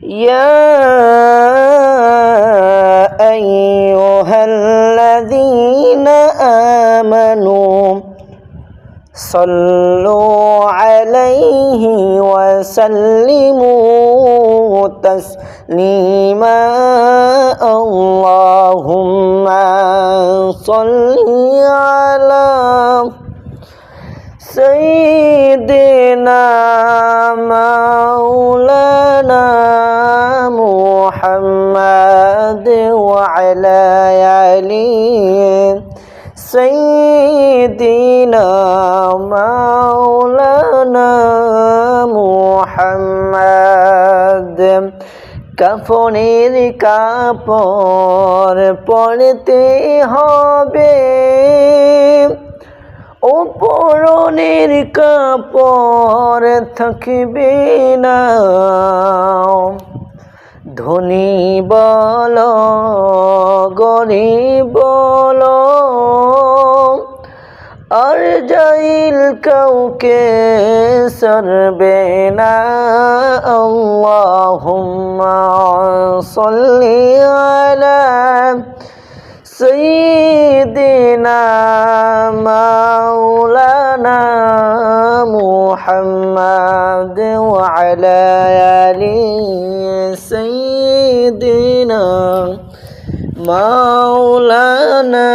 يا أيها الذين آمنوا صلوا عليه وسلموا تسليما اللهم صل على سيدنا مولانا محمد وعلى آله سيدنا مولانا محمد কাফনের কাপড় পরতে হবে ও পরনের কাপড় থাকবে না ধনী বল গরিব বল আর জাইল কাউকে সরবে না আল্লাহুম্মা সাল্লি আলা সাইয়্যিদিনা মাওলানা মুহাম্মদ ওয়া আলা আলি সাইয়্যিদিনা মাওলানা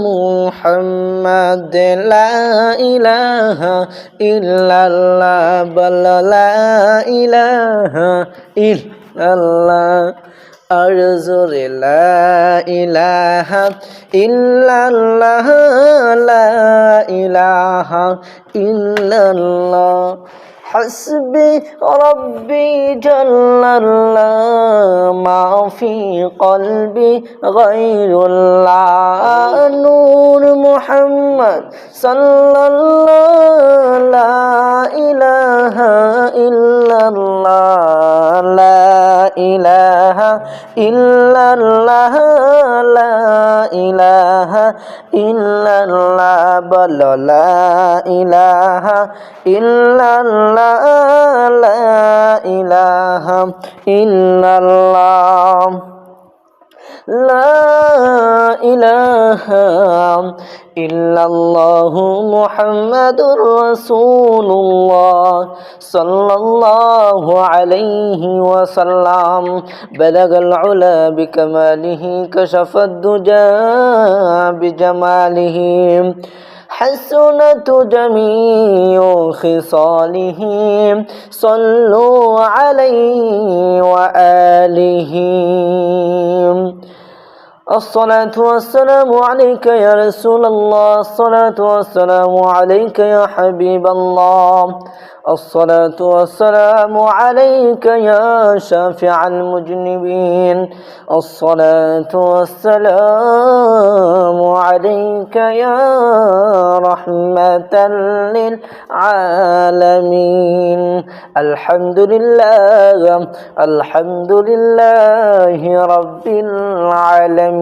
মুহাম্মদ লা ইলাহা ইল্লাল্লাহ বল লা ইলাহা ইল্লাল্লাহ আর জোরে লা ইলাহা ইল্লাল্লাহ লা ইলাহা ইল্লাল্লাহ حسبي ربي جل الله ما في قلبي غير الله نور محمد صلى الله لا إله إلا الله لا إله إلا الله لا إله إلا الله بل لا إله إلا الله لا إله إلا الله لا إله إلا الله محمد رسول الله صلى الله عليه وسلم بلغ العلا بكماله كشف الدجى بجماله حسنت جميع خصاله صلوا عليه وآله الصلاة والسلام عليك يا رسول الله الصلاة والسلام عليك يا حبيب الله الصلاة والسلام عليك يا شافع المذنبين الصلاة والسلام عليك يا رحمة للعالمين الحمد لله رب العالمين